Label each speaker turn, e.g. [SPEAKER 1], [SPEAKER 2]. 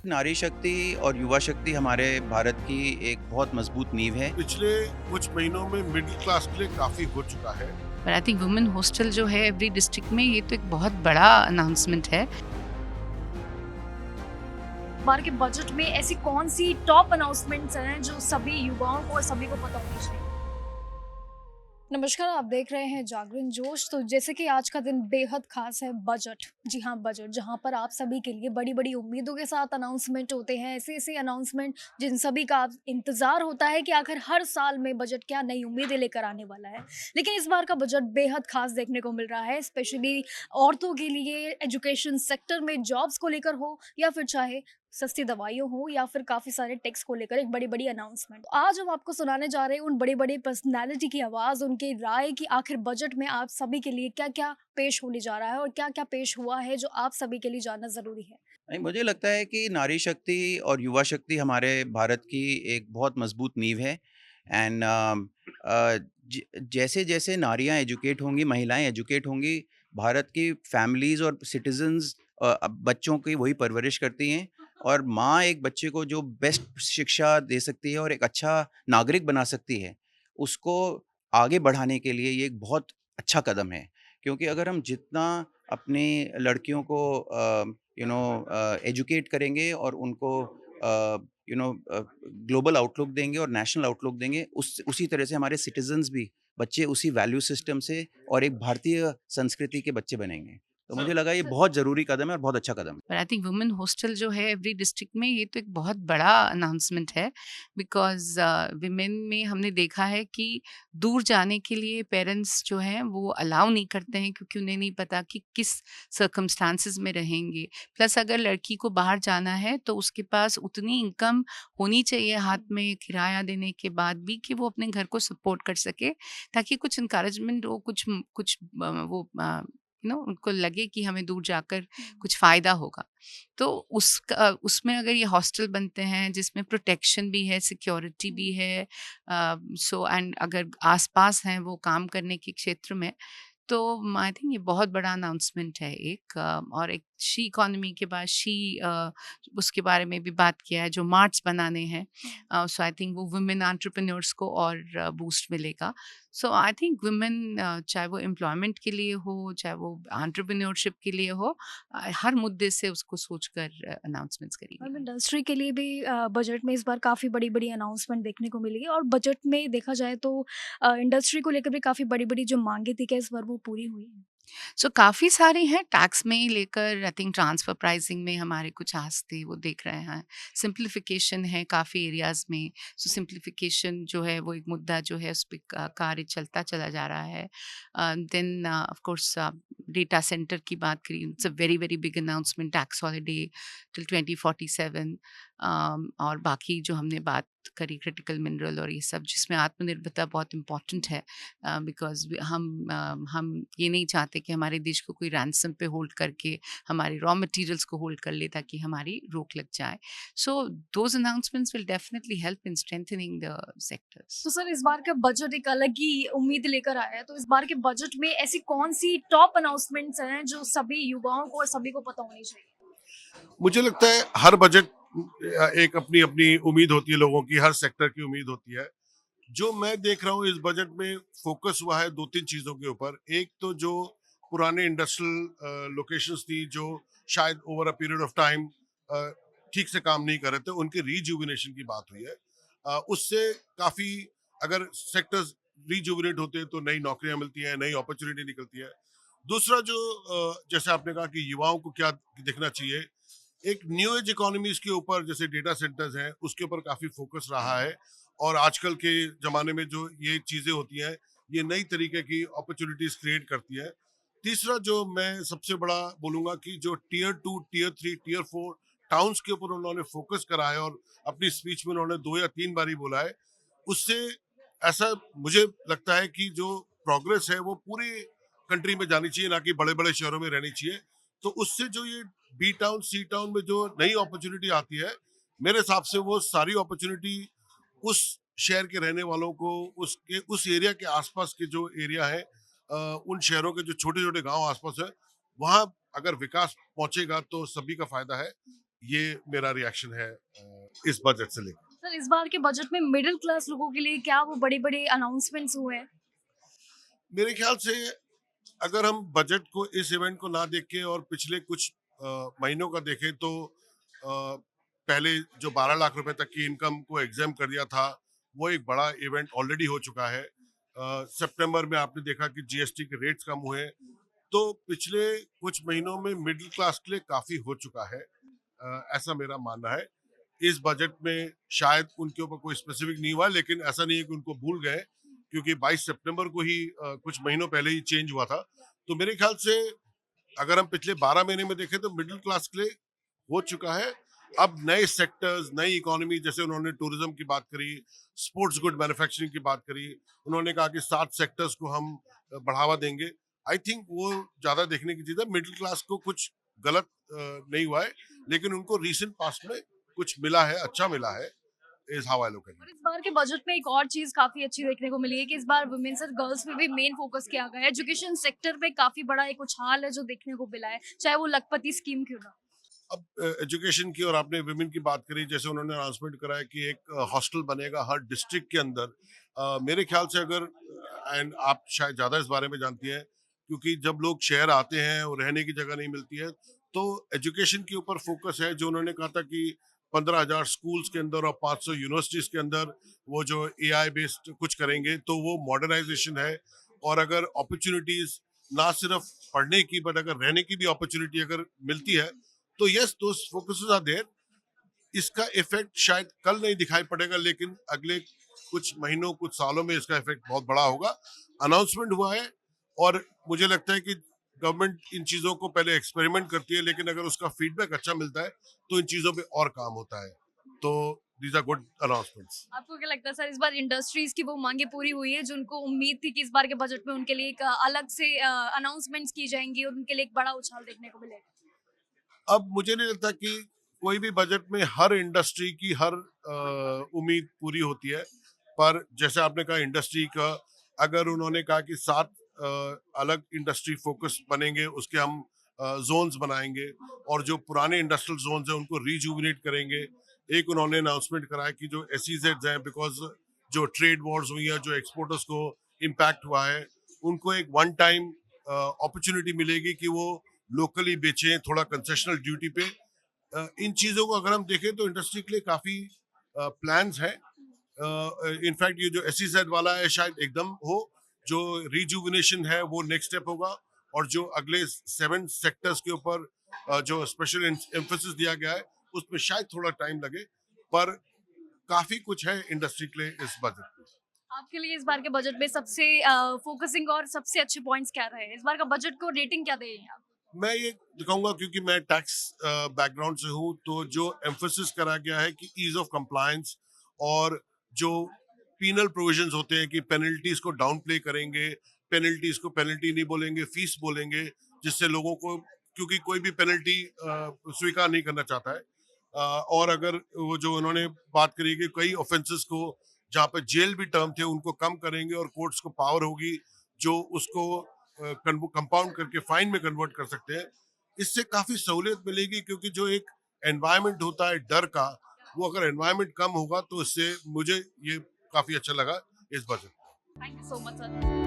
[SPEAKER 1] नारी शक्ति और युवा शक्ति हमारे भारत की एक बहुत मजबूत नींव है।
[SPEAKER 2] पिछले कुछ महीनों में मिडिल क्लास के लिए काफी हो चुका है।
[SPEAKER 3] पर आई थिंक वुमेन हॉस्टल जो है एवरी डिस्ट्रिक्ट में, ये तो एक बहुत बड़ा अनाउंसमेंट है।
[SPEAKER 4] बार के बजट में ऐसी कौन सी टॉप अनाउंसमेंट्स हैं जो सभी युवाओं को और सभी को पता होनी चाहिए। नमस्कार, आप देख रहे हैं जागरण जोश। तो जैसे कि आज का दिन बेहद खास है, बजट। जी हाँ, बजट, जहाँ पर आप सभी के लिए बड़ी बड़ी उम्मीदों के साथ अनाउंसमेंट होते हैं, ऐसे ऐसे अनाउंसमेंट जिन सभी का आप इंतजार होता है कि आखिर हर साल में बजट क्या नई उम्मीदें लेकर आने वाला है। लेकिन इस बार का बजट बेहद खास देखने को मिल रहा है, स्पेशली औरतों के लिए, एजुकेशन सेक्टर में जॉब्स को लेकर हो या फिर चाहे सस्ती दवाइयों हो या फिर काफ़ी सारे टैक्स को लेकर एक बड़ी-बड़ी अनाउंसमेंट। आज हम आपको सुनाने जा रहे हैं उन बड़ी-बड़ी पर्सनैलिटी की आवाज़, उनकी राय कि आखिर बजट में आप सभी के लिए क्या-क्या पेश होने जा रहा है और क्या-क्या पेश हुआ है जो आप सभी के लिए जानना ज़रूरी है।
[SPEAKER 1] नहीं, मुझे लगता है कि नारी शक्ति और युवा शक्ति हमारे भारत की एक बहुत मजबूत नींव है। एंड जैसे जैसे नारियां एजुकेट होंगी, महिलाएं एजुकेट होंगी, भारत की फैमिलीज और सिटीजन्स बच्चों की वही परवरिश करती हैं। और माँ एक बच्चे को जो बेस्ट शिक्षा दे सकती है और एक अच्छा नागरिक बना सकती है, उसको आगे बढ़ाने के लिए ये एक बहुत अच्छा कदम है। क्योंकि अगर हम जितना अपनी लड़कियों को एजुकेट करेंगे और उनको ग्लोबल आउटलुक देंगे और नेशनल आउटलुक देंगे, उसी तरह से हमारे सिटीजन्स भी, बच्चे उसी वैल्यू सिस्टम से और एक भारतीय संस्कृति के बच्चे बनेंगे। तो मुझे लगा ये बहुत ज़रूरी कदम है और बहुत अच्छा कदम है।
[SPEAKER 3] पर आई थिंक वुमेन हॉस्टल जो है एवरी डिस्ट्रिक्ट में, ये तो एक बहुत बड़ा अनाउंसमेंट है। बिकॉज विमेन में हमने देखा है कि दूर जाने के लिए पेरेंट्स जो हैं वो अलाउ नहीं करते हैं, क्योंकि उन्हें नहीं पता कि किस सर्कमस्टांसिस में रहेंगे। प्लस अगर लड़की को बाहर जाना है तो उसके पास उतनी इनकम होनी चाहिए हाथ में किराया देने के बाद भी, कि वो अपने घर को सपोर्ट कर सके, ताकि कुछ इंकरेजमेंट हो, कुछ वो उनको लगे कि हमें दूर जाकर कुछ फ़ायदा होगा। तो उसमें अगर ये हॉस्टल बनते हैं जिसमें प्रोटेक्शन भी है, सिक्योरिटी भी है, सो एंड अगर आस-पास हैं वो काम करने के क्षेत्र में, तो आई थिंक ये बहुत बड़ा अनाउंसमेंट है एक। और एक शी इकोनॉमी के बाद उसके बारे में भी बात किया है, जो मार्ट्स बनाने हैं। सो आई थिंक वो वुमेन एंटरप्रेन्योर्स को और बूस्ट मिलेगा। सो आई थिंक वुमेन, चाहे वो एम्प्लॉयमेंट के लिए हो, चाहे वो एंटरप्रेन्योरशिप के लिए हो, हर मुद्दे से उसको सोचकर अनाउंसमेंट्स
[SPEAKER 4] फिल्म
[SPEAKER 3] करेंगे।
[SPEAKER 4] इंडस्ट्री के लिए भी बजट में इस बार काफ़ी बड़ी-बड़ी अनाउंसमेंट देखने को मिली है और बजट में देखा जाए तो इंडस्ट्री को लेकर भी काफ़ी बड़ी-बड़ी जो माँगें थी, क्या इस बार वो पूरी हुई हैं?
[SPEAKER 3] सो काफ़ी सारे हैं, टैक्स में लेकर आई थिंक ट्रांसफ़र प्राइसिंग में हमारे कुछ आस थे, वो देख रहे हैं। सिंप्लिफिकेशन है काफ़ी एरियाज़ में। सो सिंप्लिफिकेशन जो है वो एक मुद्दा जो है, उस पे कार्य चलता चला जा रहा है। Then of course data centre की बात करी, it's a very very big announcement, tax holiday till 2047। और बाकी जो हमने बात करी क्रिटिकल मिनरल और ये सब, जिसमें आत्मनिर्भरता बहुत इम्पोर्टेंट है। बिकॉज़ हम ये नहीं चाहते कि हमारे देश को कोई रैंसम पे होल्ड करके हमारे रॉ मटेरियल्स को होल्ड कर ले, ताकि हमारी रोक लग जाए। So those announcements will definitely help in strengthening the sectors.
[SPEAKER 4] तो सर, इस बार का बजट एक अलग ही उम्मीद लेकर आया है, तो इस बार के बजट में ऐसी कौन-सी टॉप अनाउंसमेंट्स हैं जो सभी युवाओं को और सभी को पता होनी चाहिए?
[SPEAKER 2] मुझे लगता है हर बजट एक अपनी अपनी उम्मीद होती है, लोगों की हर सेक्टर की उम्मीद होती है। जो मैं देख रहा हूँ इस बजट में फोकस हुआ है दो तीन चीजों के ऊपर। एक तो जो पुराने इंडस्ट्रियल लोकेशंस थी, जो शायद over a period of time ठीक से काम नहीं कर रहे थे, उनके रीजुविनेशन की बात हुई है। उससे काफी, अगर सेक्टर्स रीजुविनेट होते हैं तो नई नौकरियां मिलती हैं, नई अपॉर्चुनिटी निकलती है। दूसरा जो जैसे आपने कहा कि युवाओं को क्या देखना चाहिए, एक न्यू एज इकोनॉमीज के ऊपर, जैसे डेटा सेंटर्स हैं, उसके ऊपर काफी फोकस रहा है। और आजकल के जमाने में जो ये चीजें होती हैं, ये नई तरीके की अपॉर्चुनिटीज क्रिएट करती है। तीसरा जो मैं सबसे बड़ा बोलूंगा कि जो टीयर 2, टीयर 3, टीयर 4 टाउन्स के ऊपर उन्होंने फोकस करा है, और अपनी स्पीच में उन्होंने 2 या 3 बार ही बोला है। उससे ऐसा मुझे लगता है कि जो प्रोग्रेस है वो पूरी कंट्री में जानी चाहिए, ना कि बड़े बड़े शहरों में रहनी चाहिए। तो उससे जो ये बी टाउन, सी टाउन में जो नई अपॉर्चुनिटी आती है, मेरे हिसाब से वो सारी अपॉर्चुनिटी उस शहर के रहने वालों को, उसके उस एरिया के आसपास के जो एरिया है, उन शहरों के जो छोटे छोटे गांव आसपास है, वहां अगर विकास पहुंचेगा तो सभी का फायदा है। ये मेरा रिएक्शन है इस बजट से लेकर।
[SPEAKER 4] सर इस बार के बजट में मिडिल क्लास लोगों के लिए क्या वो बड़े-बड़े अनाउंसमेंट्स हुए हैं?
[SPEAKER 2] मेरे ख्याल से अगर हम बजट को इस इवेंट को ना देख के और पिछले कुछ महीनों का देखें तो पहले जो 12 लाख रुपए तक की इनकम को एग्जाम कर दिया था, वो एक बड़ा इवेंट ऑलरेडी हो चुका है। सितंबर में आपने देखा कि जीएसटी के रेट्स कम हुए, तो पिछले कुछ महीनों में मिडिल क्लास के लिए काफी हो चुका है, ऐसा मेरा मानना है। इस बजट में शायद उनके ऊपर कोई स्पेसिफिक नहीं हुआ, लेकिन ऐसा नहीं है कि उनको भूल गए, क्योंकि 22 सितंबर को ही कुछ महीनों पहले ही चेंज हुआ था। तो मेरे ख्याल से अगर हम पिछले 12 महीने में देखें तो मिडिल क्लास के लिए हो चुका है। अब नए सेक्टर्स, नई इकोनॉमी, जैसे उन्होंने टूरिज्म की बात करी, स्पोर्ट्स गुड मैन्युफैक्चरिंग की बात करी, उन्होंने कहा कि 7 सेक्टर्स को हम बढ़ावा देंगे। आई थिंक वो ज्यादा देखने की चीज है। मिडिल क्लास को कुछ गलत नहीं हुआ है, लेकिन उनको रिसेंट पास्ट में कुछ मिला है, अच्छा मिला है, is how I look at
[SPEAKER 4] और इस बार के बजट में एक और चीज काफी अच्छी देखने को मिली है कि इस बार वुमेन्स और गर्ल्स पे भी मेन फोकस किया गया है। एजुकेशन सेक्टर पे काफी बड़ा एक उछाल है जो देखने को मिला है, चाहे वो लखपति स्कीम क्यों ना।
[SPEAKER 2] अब एजुकेशन की और आपने विमेन की बात करी, जैसे उन्होंने अनाउंसमेंट करा है कि एक हॉस्टल बनेगा हर डिस्ट्रिक्ट के अंदर। मेरे ख्याल से अगर एंड आप शायद ज़्यादा इस बारे में जानती हैं, क्योंकि जब लोग शहर आते हैं और रहने की जगह नहीं मिलती है, तो एजुकेशन के ऊपर फोकस है। जो उन्होंने कहा था कि 15,000 स्कूल्स के अंदर और 500 यूनिवर्सिटीज़ के अंदर वो जो एआई बेस्ड कुछ करेंगे, तो वो मॉडर्नाइजेशन है। और अगर अपॉर्चुनिटीज़ ना सिर्फ पढ़ने की बट अगर रहने की भी अपॉर्चुनिटी अगर मिलती है, तो yes those focuses are there. इसका इफेक्ट शायद कल नहीं दिखाई पड़ेगा, लेकिन अगले कुछ महीनों, कुछ सालों में इसका इफेक्ट बहुत बड़ा होगा। अनाउंसमेंट हुआ है और मुझे लगता है कि गवर्नमेंट इन चीजों को पहले एक्सपेरिमेंट करती है, लेकिन अगर उसका फीडबैक अच्छा मिलता है तो इन चीजों पे और काम होता है। तो दीज आर गुड अनाउंसमेंट्स।
[SPEAKER 4] आपको क्या लगता है सर इस बार इंडस्ट्रीज की वो मांगे पूरी हुई है जिनको उम्मीद थी कि इस बार के बजट में उनके लिए एक अलग से अनाउंसमेंट्स की जाएंगी और उनके लिए एक बड़ा उछाल देखने को मिलेगा?
[SPEAKER 2] अब मुझे नहीं लगता कि कोई भी बजट में हर इंडस्ट्री की हर उम्मीद पूरी होती है। पर जैसे आपने कहा इंडस्ट्री का, अगर उन्होंने कहा कि 7 अलग इंडस्ट्री फोकस बनेंगे, उसके हम जोन्स बनाएंगे और जो पुराने इंडस्ट्रियल जोन्स हैं उनको रीजुविनेट करेंगे। एक उन्होंने अनाउंसमेंट कराया कि जो एसईजेड्स हैं, बिकॉज जो ट्रेड वॉर्स हुई हैं, जो एक्सपोर्टर्स को इम्पैक्ट हुआ है, उनको एक वन टाइम अपॉर्चुनिटी मिलेगी कि वो लोकली बेचें थोड़ा कंसेशनल ड्यूटी पे। इन चीज़ों को अगर हम देखें तो इंडस्ट्री के लिए काफ़ी प्लान्स हैं। इनफैक्ट ये जो एसईजेड वाला है शायद एकदम हो, जो रिजुविनेशन है वो नेक्स्ट स्टेप होगा, और जो अगले 7 सेक्टर्स के ऊपर जो स्पेशल एम्फोसिस दिया गया है उसमें शायद थोड़ा टाइम लगे, पर काफ़ी कुछ है इंडस्ट्री के लिए इस बजट में।
[SPEAKER 4] आपके लिए इस बार के बजट में सबसे फोकसिंग और सबसे अच्छे पॉइंट्स क्या रहे? इस बार का बजट को रेटिंग क्या देंगे आप?
[SPEAKER 2] मैं ये दिखाऊंगा, क्योंकि मैं टैक्स बैकग्राउंड से हूँ, तो जो एम्फोसिस करा गया है कि ईज ऑफ कंप्लायंस और जो पीनल प्रोविजंस होते हैं कि पेनल्टीज को डाउन प्ले करेंगे, पेनल्टीज को पेनल्टी नहीं बोलेंगे, फीस बोलेंगे, जिससे लोगों को, क्योंकि कोई भी पेनल्टी स्वीकार नहीं करना चाहता है। और अगर वो जो उन्होंने बात करी कि कई ऑफेंसेस को जहाँ पे जेल भी टर्म थे उनको कम करेंगे और कोर्ट्स को पावर होगी जो उसको कंपाउंड करके फाइन में कन्वर्ट कर सकते हैं। इससे काफी सहूलियत मिलेगी, क्योंकि जो एक एनवायरनमेंट होता है डर का, वो अगर एनवायरनमेंट कम होगा तो इससे मुझे ये काफी अच्छा लगा इस budget.
[SPEAKER 4] Thank you so much sir.